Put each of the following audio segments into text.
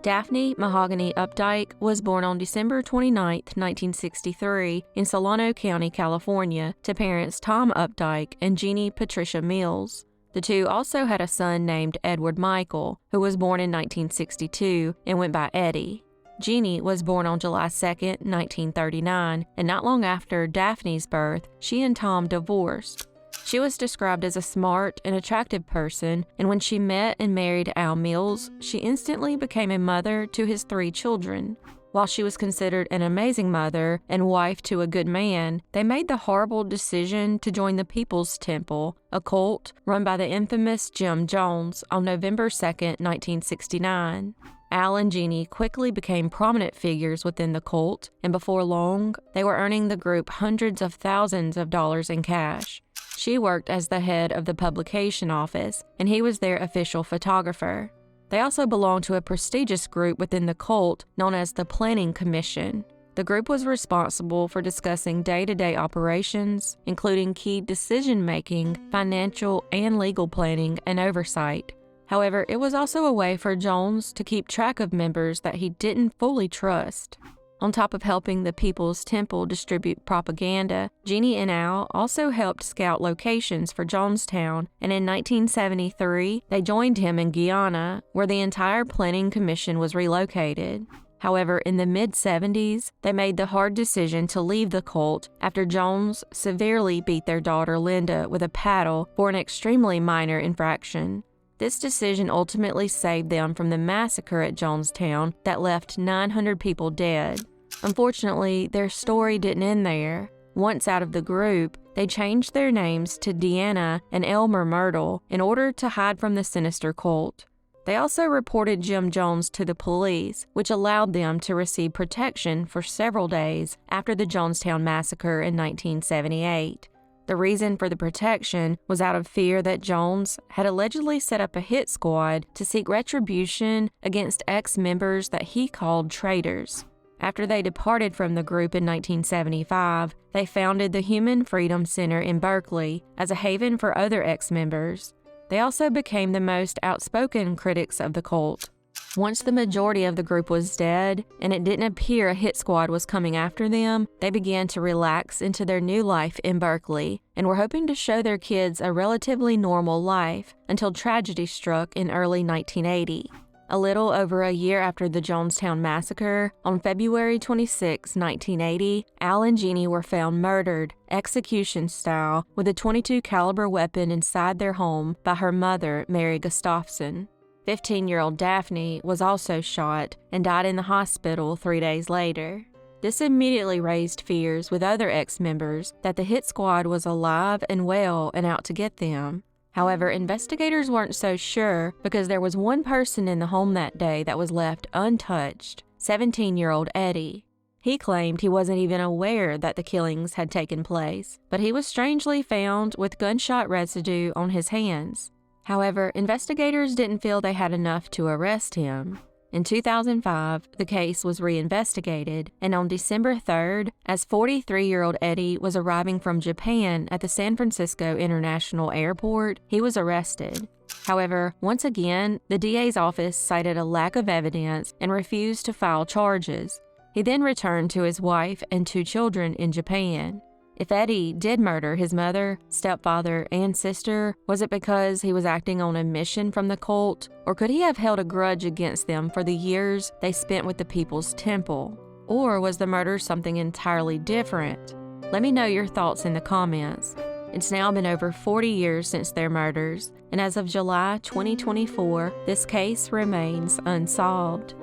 Daphne Mahogany Updike was born on December 29, 1963, in Solano County, California, to parents Tom Updike and Jeannie Patricia Mills. The two also had a son named Edward Michael, who was born in 1962 and went by Eddie. Jeannie was born on July 2, 1939, and not long after Daphne's birth, she and Tom divorced. She was described as a smart and attractive person, and when she met and married Al Mills, she instantly became a mother to his 3 children. While she was considered an amazing mother and wife to a good man, they made the horrible decision to join the People's Temple, a cult run by the infamous Jim Jones, on November 2, 1969. Al and Jeannie quickly became prominent figures within the cult, and before long, they were earning the group hundreds of thousands of dollars in cash. She worked as the head of the publication office, and he was their official photographer. They also belonged to a prestigious group within the cult known as the Planning Commission. The group was responsible for discussing day-to-day operations, including key decision-making, financial and legal planning, and oversight. However, it was also a way for Jones to keep track of members that he didn't fully trust. On top of helping the People's Temple distribute propaganda, Jeannie and Al also helped scout locations for Jonestown, and in 1973, they joined him in Guyana, where the entire Planning Commission was relocated. However, in the mid-70s, they made the hard decision to leave the cult after Jones severely beat their daughter Linda with a paddle for an extremely minor infraction. This decision ultimately saved them from the massacre at Jonestown that left 900 people dead. Unfortunately, their story didn't end there. Once out of the group, they changed their names to Deanna and Elmer Myrtle in order to hide from the sinister cult. They also reported Jim Jones to the police, which allowed them to receive protection for several days after the Jonestown massacre in 1978. The reason for the protection was out of fear that Jones had allegedly set up a hit squad to seek retribution against ex-members that he called traitors. After they departed from the group in 1975, they founded the Human Freedom Center in Berkeley as a haven for other ex-members. They also became the most outspoken critics of the cult. Once the majority of the group was dead, and it didn't appear a hit squad was coming after them, they began to relax into their new life in Berkeley, and were hoping to show their kids a relatively normal life until tragedy struck in early 1980. A little over a year after the Jonestown massacre, on February 26, 1980, Al and Jeannie were found murdered, execution style, with a .22 caliber weapon inside their home by her mother, Mary Gustafson. 15-year-old Daphne was also shot and died in the hospital 3 days later. This immediately raised fears with other ex-members that the hit squad was alive and well and out to get them. However, investigators weren't so sure because there was one person in the home that day that was left untouched, 17-year-old Eddie. He claimed he wasn't even aware that the killings had taken place, but he was strangely found with gunshot residue on his hands. However, investigators didn't feel they had enough to arrest him. In 2005, the case was reinvestigated, and on December 3rd, as 43-year-old Eddie was arriving from Japan at the San Francisco International Airport, he was arrested. However, once again, the DA's office cited a lack of evidence and refused to file charges. He then returned to his wife and 2 children in Japan. If Eddie did murder his mother, stepfather, and sister, was it because he was acting on a mission from the cult, or could he have held a grudge against them for the years they spent with the People's Temple? Or was the murder something entirely different? Let me know your thoughts in the comments. It's now been over 40 years since their murders, and as of July 2024, this case remains unsolved.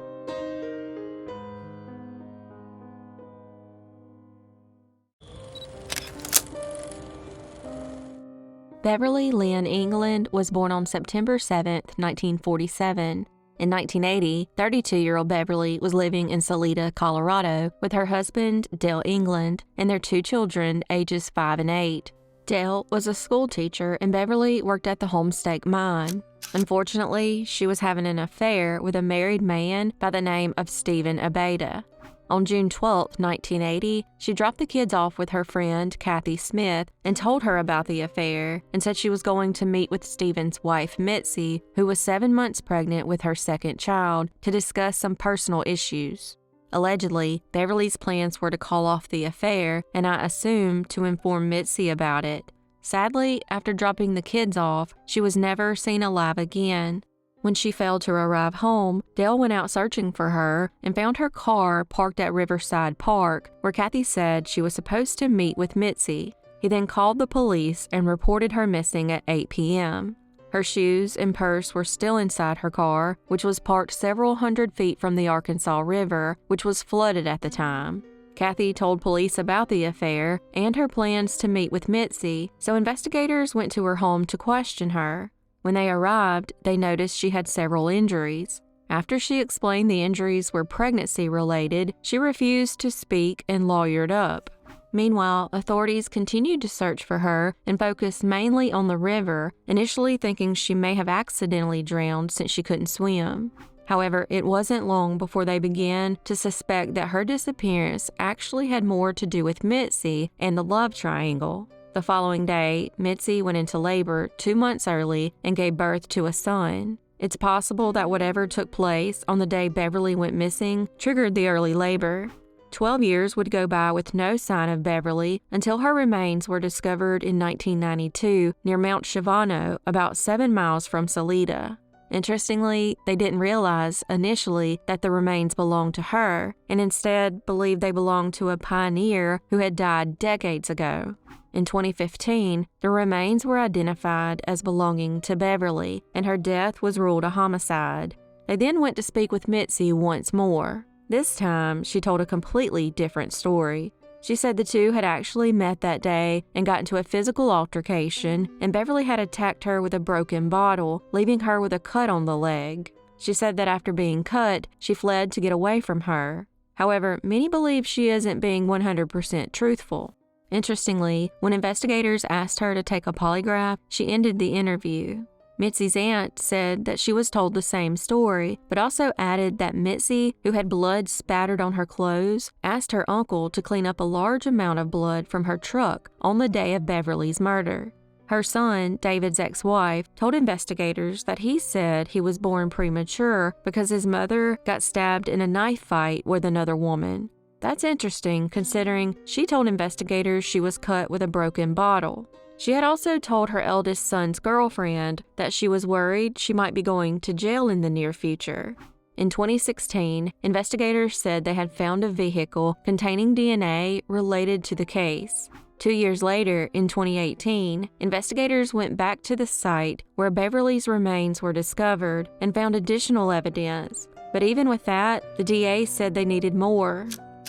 Beverly England was born on September 7, 1947. In 1980, 32-year-old Beverly was living in Salida, Colorado, with her husband, Dale England, and their 2 children, ages 5 and 8. Dale was a school teacher, and Beverly worked at the Homestake Mine. Unfortunately, she was having an affair with a married man by the name of Stephen Abeda. On June 12, 1980, she dropped the kids off with her friend, Kathy Smith, and told her about the affair and said she was going to meet with Stephen's wife, Mitzi, who was 7 months pregnant with her second child, to discuss some personal issues. Allegedly, Beverly's plans were to call off the affair, and I assume to inform Mitzi about it. Sadly, after dropping the kids off, she was never seen alive again. When she failed to arrive home, Dale went out searching for her and found her car parked at Riverside Park, where Kathy said she was supposed to meet with Mitzi. He then called the police and reported her missing at 8 p.m. Her shoes and purse were still inside her car, which was parked several hundred feet from the Arkansas River, which was flooded at the time. Kathy told police about the affair and her plans to meet with Mitzi, so investigators went to her home to question her. When they arrived, they noticed she had several injuries. After she explained the injuries were pregnancy-related, she refused to speak and lawyered up. Meanwhile, authorities continued to search for her and focused mainly on the river, initially thinking she may have accidentally drowned since she couldn't swim. However, it wasn't long before they began to suspect that her disappearance actually had more to do with Mitzi and the love triangle. The following day, Mitzi went into labor 2 months early and gave birth to a son. It's possible that whatever took place on the day Beverly went missing triggered the early labor. 12 years would go by with no sign of Beverly until her remains were discovered in 1992 near Mount Schiavano, about 7 miles from Salida. Interestingly, they didn't realize initially that the remains belonged to her, and instead believed they belonged to a pioneer who had died decades ago. In 2015, the remains were identified as belonging to Beverly, and her death was ruled a homicide. They then went to speak with Mitzi once more. This time, she told a completely different story. She said the two had actually met that day and got into a physical altercation, and Beverly had attacked her with a broken bottle, leaving her with a cut on the leg. She said that after being cut, she fled to get away from her. However, many believe she isn't being 100% truthful. Interestingly, when investigators asked her to take a polygraph, she ended the interview. Mitzi's aunt said that she was told the same story, but also added that Mitzi, who had blood spattered on her clothes, asked her uncle to clean up a large amount of blood from her truck on the day of Beverly's murder. Her son, David's ex-wife, told investigators that he said he was born premature because his mother got stabbed in a knife fight with another woman. That's interesting, considering she told investigators she was cut with a broken bottle. She had also told her eldest son's girlfriend that she was worried she might be going to jail in the near future. In 2016, investigators said they had found a vehicle containing DNA related to the case. 2 years later, in 2018, investigators went back to the site where Beverly's remains were discovered and found additional evidence. But even with that, the DA said they needed more.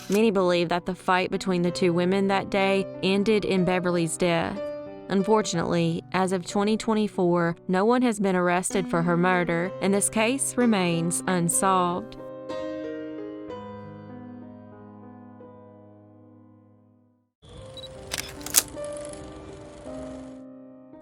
Many believe that the fight between the two women that day ended in Beverly's death. Unfortunately, as of 2024, no one has been arrested for her murder, and this case remains unsolved.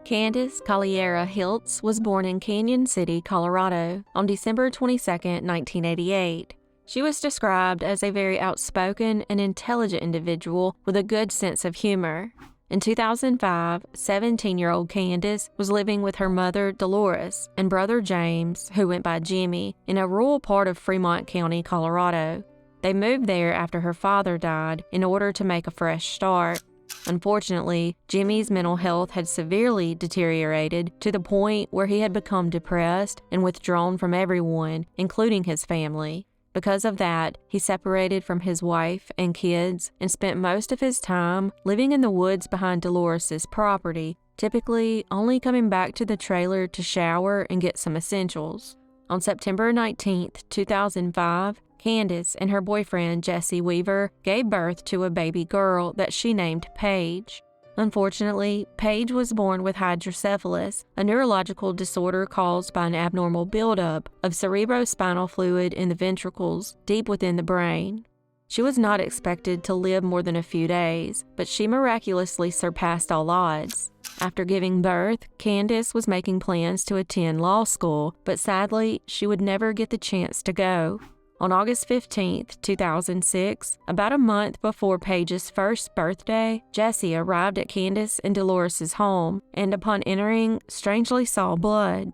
Candace Hiltz was born in Canyon City, Colorado, on December 22, 1988. She was described as a very outspoken and intelligent individual with a good sense of humor. In 2005, 17-year-old Candace was living with her mother, Dolores, and brother James, who went by Jimmy, in a rural part of Fremont County, Colorado. They moved there after her father died in order to make a fresh start. Unfortunately, Jimmy's mental health had severely deteriorated to the point where he had become depressed and withdrawn from everyone, including his family. Because of that, he separated from his wife and kids and spent most of his time living in the woods behind Dolores' property, typically only coming back to the trailer to shower and get some essentials. On September 19, 2005, Candace and her boyfriend Jesse Weaver gave birth to a baby girl that she named Paige. Unfortunately, Paige was born with hydrocephalus, a neurological disorder caused by an abnormal buildup of cerebrospinal fluid in the ventricles deep within the brain. She was not expected to live more than a few days, but she miraculously surpassed all odds. After giving birth, Candace was making plans to attend law school, but sadly, she would never get the chance to go. On August 15, 2006, about a month before Paige's first birthday, Jesse arrived at Candace and Dolores' home and, upon entering, strangely saw blood.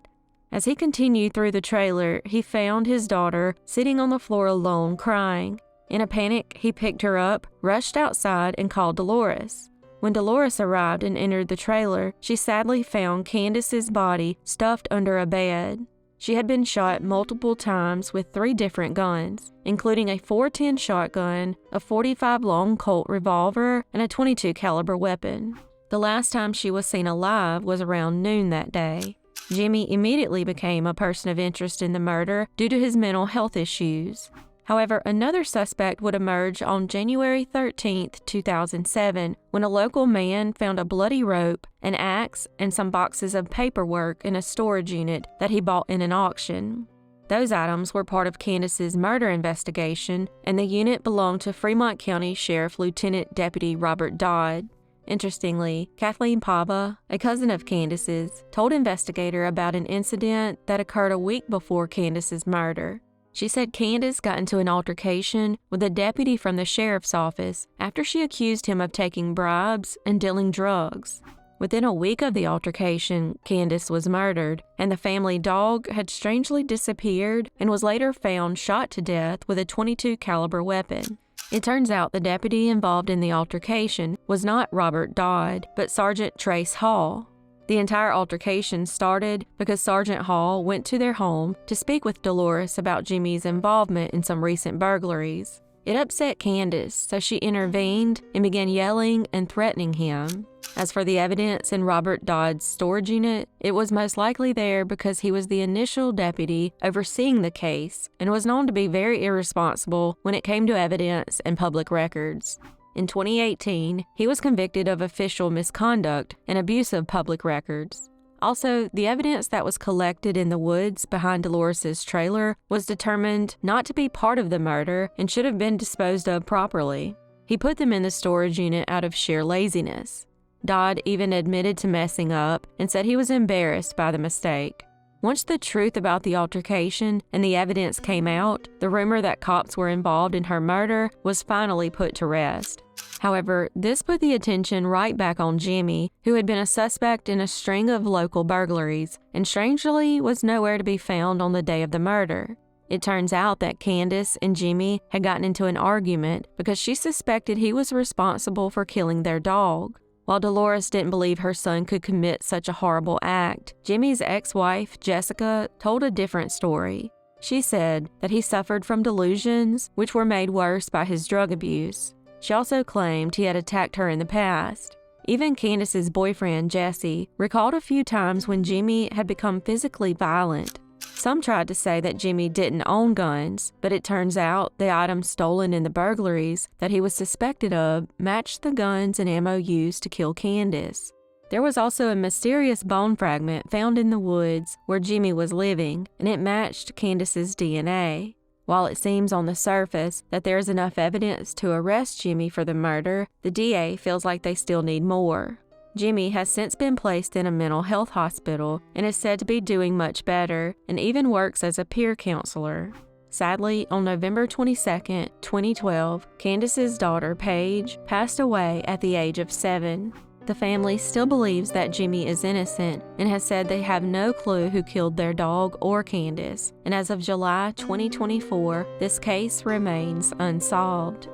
As he continued through the trailer, he found his daughter sitting on the floor alone, crying. In a panic, he picked her up, rushed outside, and called Dolores. When Dolores arrived and entered the trailer, she sadly found Candace's body stuffed under a bed. She had been shot multiple times with 3 different guns, including a .410 shotgun, a .45 long Colt revolver, and a .22 caliber weapon. The last time she was seen alive was around noon that day. Jimmy immediately became a person of interest in the murder due to his mental health issues. However, another suspect would emerge on January 13, 2007, when a local man found a bloody rope, an axe, and some boxes of paperwork in a storage unit that he bought in an auction. Those items were part of Candace's murder investigation, and the unit belonged to Fremont County Sheriff Lieutenant Deputy Robert Dodd. Interestingly, Kathleen Pava, a cousin of Candace's, told investigator about an incident that occurred a week before Candace's murder. She said Candace got into an altercation with a deputy from the sheriff's office after she accused him of taking bribes and dealing drugs. Within a week of the altercation, Candace was murdered, and the family dog had strangely disappeared and was later found shot to death with a .22 caliber weapon. It turns out the deputy involved in the altercation was not Robert Dodd, but Sergeant Trace Hall. The entire altercation started because Sergeant Hall went to their home to speak with Dolores about Jimmy's involvement in some recent burglaries. It upset Candace, so she intervened and began yelling and threatening him. As for the evidence in Robert Dodd's storage unit, it was most likely there because he was the initial deputy overseeing the case and was known to be very irresponsible when it came to evidence and public records. In 2018, he was convicted of official misconduct and abuse of public records. Also, the evidence that was collected in the woods behind Dolores' trailer was determined not to be part of the murder and should have been disposed of properly. He put them in the storage unit out of sheer laziness. Dodd even admitted to messing up and said he was embarrassed by the mistake. Once the truth about the altercation and the evidence came out, the rumor that cops were involved in her murder was finally put to rest. However, this put the attention right back on Jimmy, who had been a suspect in a string of local burglaries, and strangely was nowhere to be found on the day of the murder. It turns out that Candace and Jimmy had gotten into an argument because she suspected he was responsible for killing their dog. While Dolores didn't believe her son could commit such a horrible act, Jimmy's ex-wife, Jessica, told a different story. She said that he suffered from delusions, which were made worse by his drug abuse. She also claimed he had attacked her in the past. Even Candace's boyfriend, Jesse, recalled a few times when Jimmy had become physically violent. Some tried to say that Jimmy didn't own guns, but it turns out the items stolen in the burglaries that he was suspected of matched the guns and ammo used to kill Candace. There was also a mysterious bone fragment found in the woods where Jimmy was living, and it matched Candace's DNA. While it seems on the surface that there is enough evidence to arrest Jimmy for the murder, the DA feels like they still need more. Jimmy has since been placed in a mental health hospital and is said to be doing much better and even works as a peer counselor. Sadly, on November 22, 2012, Candace's daughter, Paige, passed away at the age of 7. The family still believes that Jimmy is innocent and has said they have no clue who killed their dog or Candace, and as of July 2024, this case remains unsolved.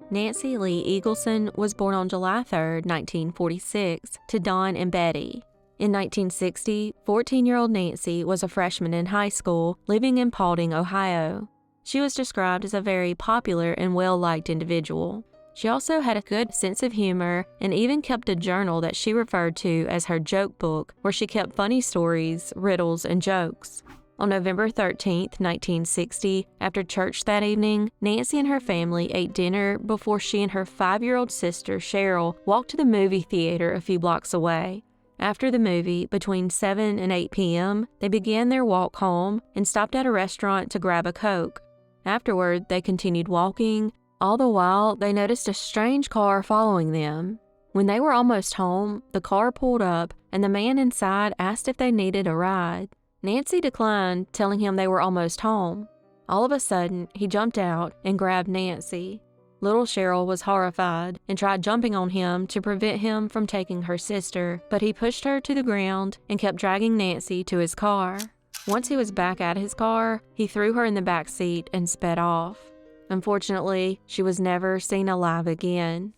Nancy Lee Eagleson was born on July 3, 1946, to Don and Betty. In 1960, 14-year-old Nancy was a freshman in high school, living in Paulding, Ohio. She was described as a very popular and well-liked individual. She also had a good sense of humor and even kept a journal that she referred to as her joke book, where she kept funny stories, riddles, and jokes. On November 13, 1960, after church that evening, Nancy and her family ate dinner before she and her 5-year-old sister, Cheryl, walked to the movie theater a few blocks away. After the movie, between 7 and 8 p.m., they began their walk home and stopped at a restaurant to grab a Coke. Afterward, they continued walking. All the while, they noticed a strange car following them. When they were almost home, the car pulled up and the man inside asked if they needed a ride. Nancy declined, telling him they were almost home. All of a sudden, he jumped out and grabbed Nancy. Little Cheryl was horrified and tried jumping on him to prevent him from taking her sister, but he pushed her to the ground and kept dragging Nancy to his car. Once he was back at his car, he threw her in the back seat and sped off. Unfortunately, she was never seen alive again.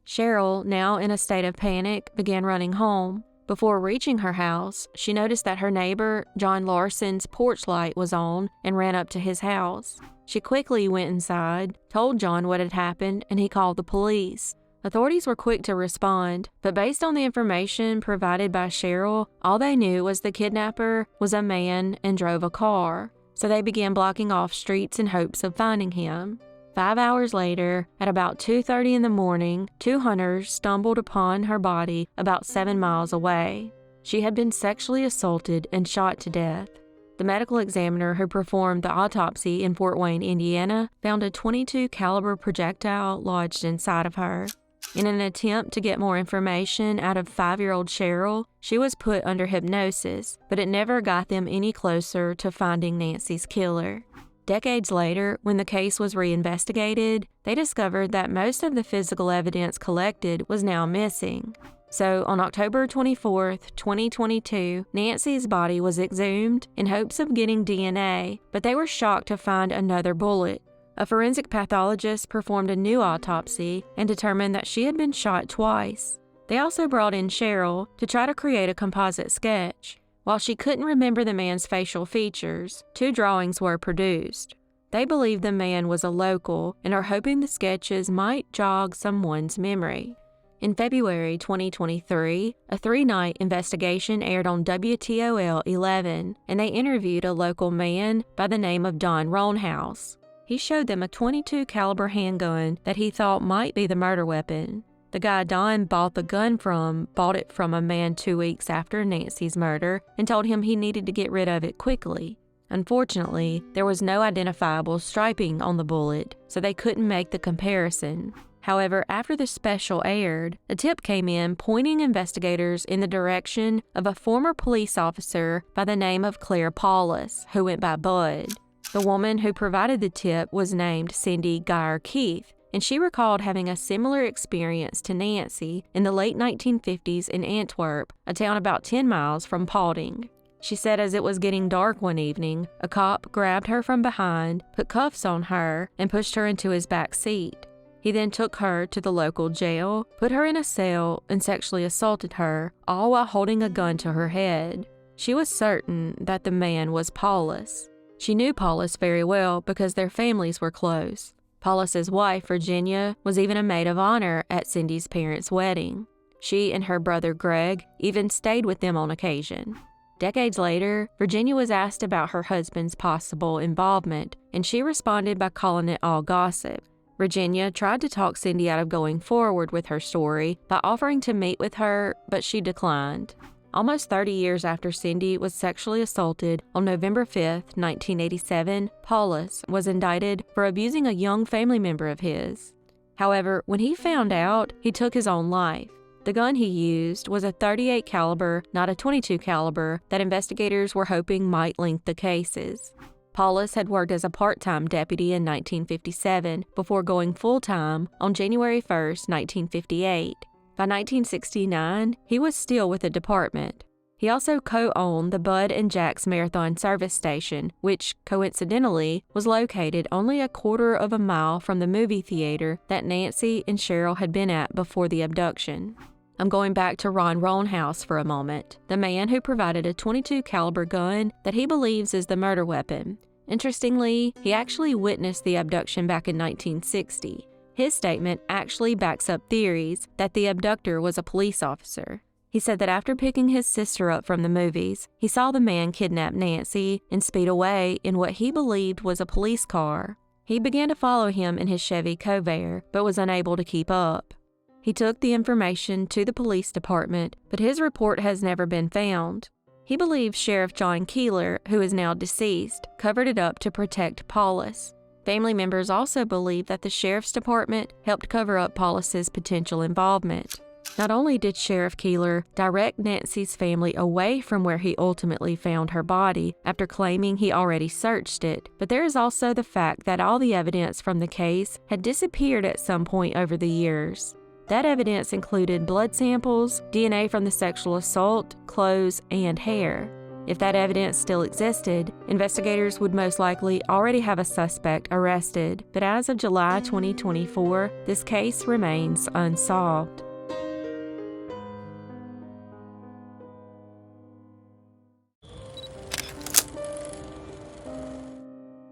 Cheryl, now in a state of panic, began running home. Before reaching her house, she noticed that her neighbor, John Larson's porch light was on and ran up to his house. She quickly went inside, told John what had happened, and he called the police. Authorities were quick to respond, but based on the information provided by Cheryl, all they knew was the kidnapper was a man and drove a car, so they began blocking off streets in hopes of finding him. 5 hours later, at about 2:30 in the morning, 2 hunters stumbled upon her body about 7 miles away. She had been sexually assaulted and shot to death. The medical examiner who performed the autopsy in Fort Wayne, Indiana, found a .22 caliber projectile lodged inside of her. In an attempt to get more information out of 5-year-old Cheryl, she was put under hypnosis, but it never got them any closer to finding Nancy's killer. Decades later, when the case was reinvestigated, they discovered that most of the physical evidence collected was now missing. So, on October 24, 2022, Nancy's body was exhumed in hopes of getting DNA, but they were shocked to find another bullet. A forensic pathologist performed a new autopsy and determined that she had been shot twice. They also brought in Cheryl to try to create a composite sketch. While she couldn't remember the man's facial features, 2 drawings were produced. They believe the man was a local and are hoping the sketches might jog someone's memory. In February 2023, a 3-night investigation aired on WTOL 11, and they interviewed a local man by the name of Don Roanhouse. He showed them a .22 caliber handgun that he thought might be the murder weapon. The guy Don bought the gun from bought it from a man 2 weeks after Nancy's murder and told him he needed to get rid of it quickly. Unfortunately, there was no identifiable striping on the bullet, so they couldn't make the comparison. However, after the special aired, a tip came in pointing investigators in the direction of a former police officer by the name of Claire Paulus, who went by Bud. The woman who provided the tip was named Cindy Geyer Keith, and she recalled having a similar experience to Nancy in the late 1950s in Antwerp, a town about 10 miles from Paulding. She said as it was getting dark one evening, a cop grabbed her from behind, put cuffs on her, and pushed her into his back seat. He then took her to the local jail, put her in a cell, and sexually assaulted her, all while holding a gun to her head. She was certain that the man was Paulus. She knew Paulus very well because their families were close. Paulus's wife, Virginia, was even a maid of honor at Cindy's parents' wedding. She and her brother Greg even stayed with them on occasion. Decades later, Virginia was asked about her husband's possible involvement, and she responded by calling it all gossip. Virginia tried to talk Cindy out of going forward with her story by offering to meet with her, but she declined. Almost 30 years after Cindy was sexually assaulted on November 5, 1987, Paulus was indicted for abusing a young family member of his. However, when he found out, he took his own life. The gun he used was a .38 caliber, not a .22 caliber, that investigators were hoping might link the cases. Paulus had worked as a part-time deputy in 1957 before going full-time on January 1, 1958. By 1969, he was still with the department. He also co-owned the Bud and Jack's Marathon service station, which, coincidentally, was located only a quarter of a mile from the movie theater that Nancy and Cheryl had been at before the abduction. I'm going back to Ron Roanhouse for a moment, the man who provided a .22 caliber gun that he believes is the murder weapon. Interestingly, he actually witnessed the abduction back in 1960. His statement actually backs up theories that the abductor was a police officer. He said that after picking his sister up from the movies, he saw the man kidnap Nancy and speed away in what he believed was a police car. He began to follow him in his Chevy Covair, but was unable to keep up. He took the information to the police department, but his report has never been found. He believes Sheriff John Keeler, who is now deceased, covered it up to protect Paulus. Family members also believe that the sheriff's department helped cover up Paulus's potential involvement. Not only did Sheriff Keeler direct Nancy's family away from where he ultimately found her body after claiming he already searched it, but there is also the fact that all the evidence from the case had disappeared at some point over the years. That evidence included blood samples, DNA from the sexual assault, clothes, and hair. If that evidence still existed, investigators would most likely already have a suspect arrested, but as of July 2024, this case remains unsolved.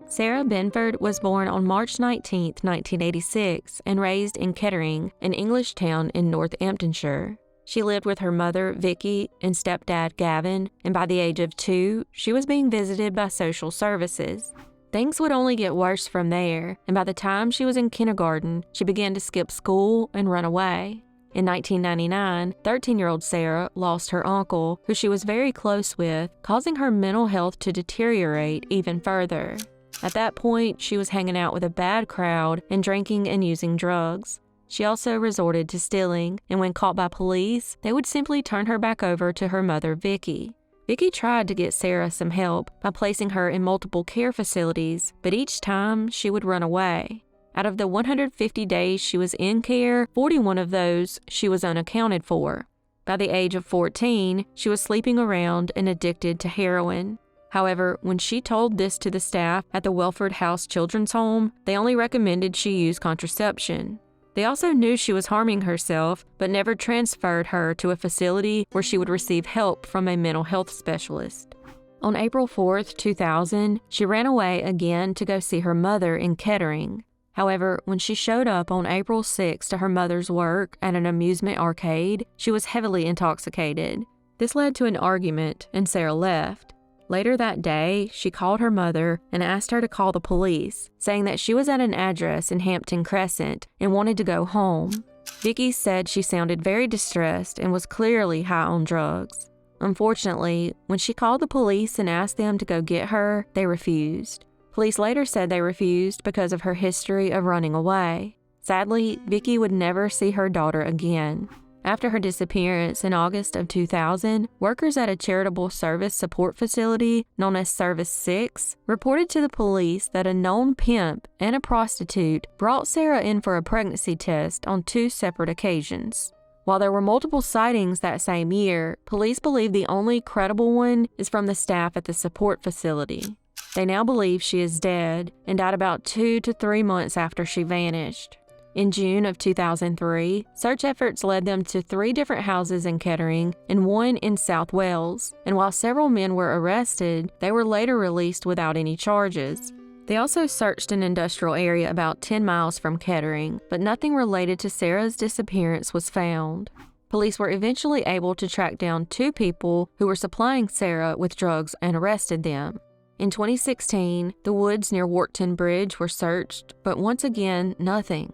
Sarah Benford was born on March 19, 1986, and raised in Kettering, an English town in Northamptonshire. She lived with her mother, Vicky, and stepdad, Gavin, and by the age of 2, she was being visited by social services. Things would only get worse from there, and by the time she was in kindergarten, she began to skip school and run away. In 1999, 13-year-old Sarah lost her uncle, who she was very close with, causing her mental health to deteriorate even further. At that point, she was hanging out with a bad crowd and drinking and using drugs. She also resorted to stealing, and when caught by police, they would simply turn her back over to her mother, Vicky. Vicky tried to get Sarah some help by placing her in multiple care facilities, but each time she would run away. Out of the 150 days she was in care, 41 of those she was unaccounted for. By the age of 14, she was sleeping around and addicted to heroin. However, when she told this to the staff at the Welford House Children's Home, they only recommended she use contraception. They also knew she was harming herself, but never transferred her to a facility where she would receive help from a mental health specialist. On April 4, 2000, she ran away again to go see her mother in Kettering. However, when she showed up on April 6 to her mother's work at an amusement arcade, she was heavily intoxicated. This led to an argument, and Sarah left. Later that day, she called her mother and asked her to call the police, saying that she was at an address in Hampton Crescent and wanted to go home. Vicky said she sounded very distressed and was clearly high on drugs. Unfortunately, when she called the police and asked them to go get her, they refused. Police later said they refused because of her history of running away. Sadly, Vicky would never see her daughter again. After her disappearance in August of 2000, workers at a charitable service support facility known as Service 6 reported to the police that a known pimp and a prostitute brought Sarah in for a pregnancy test on 2 separate occasions. While there were multiple sightings that same year, police believe the only credible one is from the staff at the support facility. They now believe she is dead and died about 2 to 3 months after she vanished. In June of 2003, search efforts led them to 3 different houses in Kettering and 1 in South Wales, and while several men were arrested, they were later released without any charges. They also searched an industrial area about 10 miles from Kettering, but nothing related to Sarah's disappearance was found. Police were eventually able to track down 2 people who were supplying Sarah with drugs and arrested them. In 2016, the woods near Warkton Bridge were searched, but once again, nothing.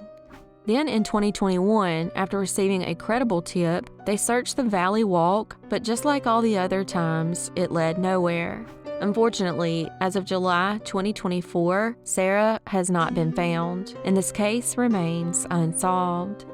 Then in 2021, after receiving a credible tip, they searched the Valley Walk, but just like all the other times, it led nowhere. Unfortunately, as of July 2024, Sarah has not been found, and this case remains unsolved.